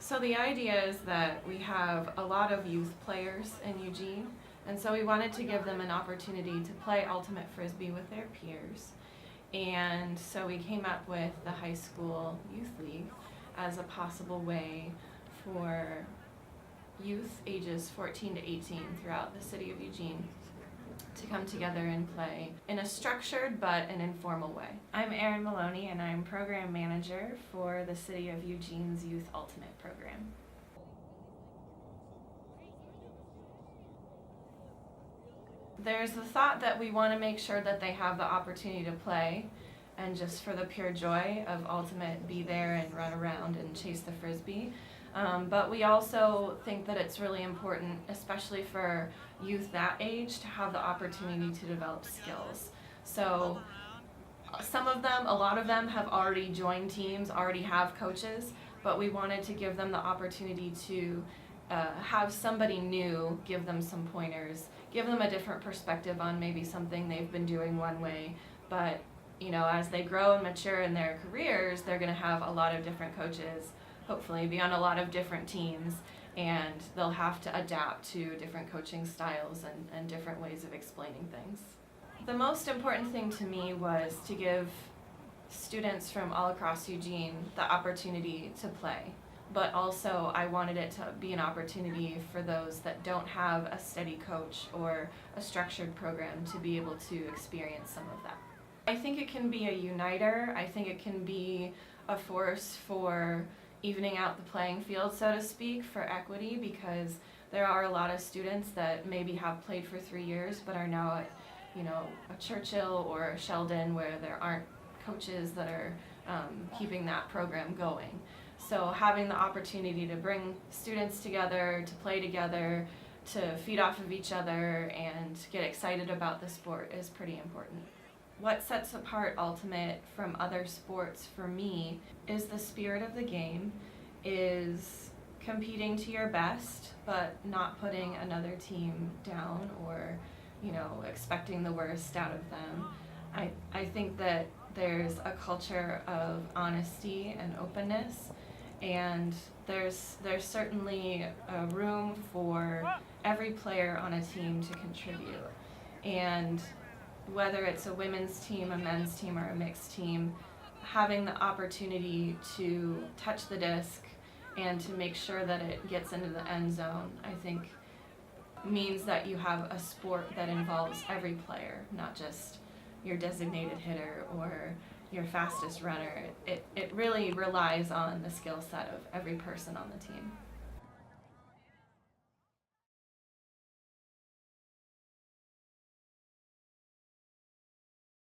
So the idea is that we have a lot of youth players in Eugene, and so we wanted to give them an opportunity to play ultimate Frisbee with their peers. And so we came up with the high school youth league as a possible way for youth ages 14 to 18 throughout the city of Eugene to come together and play in a structured but an informal way. I'm Erin Maloney, and I'm program manager for the City of Eugene's Youth Ultimate program. There's the thought that we want to make sure that they have the opportunity to play, and just for the pure joy of ultimate, be there and run around and chase the Frisbee. But we also think that it's really important, especially for youth that age, to have the opportunity to develop skills. So some of them, a lot of them have already joined teams, already have coaches, but we wanted to give them the opportunity to have somebody new give them some pointers, give them a different perspective on maybe something they've been doing one way, but as they grow and mature in their careers, they're going to have a lot of different coaches, hopefully be on a lot of different teams, and they'll have to adapt to different coaching styles and different ways of explaining things. The most important thing to me was to give students from all across Eugene the opportunity to play, but also I wanted it to be an opportunity for those that don't have a steady coach or a structured program to be able to experience some of that. I think it can be a uniter. I think it can be a force for evening out the playing field, so to speak, for equity, because there are a lot of students that maybe have played for 3 years but are now at a Churchill or a Sheldon where there aren't coaches that are keeping that program going. So having the opportunity to bring students together, to play together, to feed off of each other and get excited about the sport is pretty important. What sets apart ultimate from other sports for me is the spirit of the game, is competing to your best but not putting another team down or expecting the worst out of them. I think that there's a culture of honesty and openness, and there's certainly a room for every player on a team to contribute. And whether it's a women's team, a men's team, or a mixed team, having the opportunity to touch the disc and to make sure that it gets into the end zone, I think means that you have a sport that involves every player, not just your designated hitter or your fastest runner. It really relies on the skill set of every person on the team.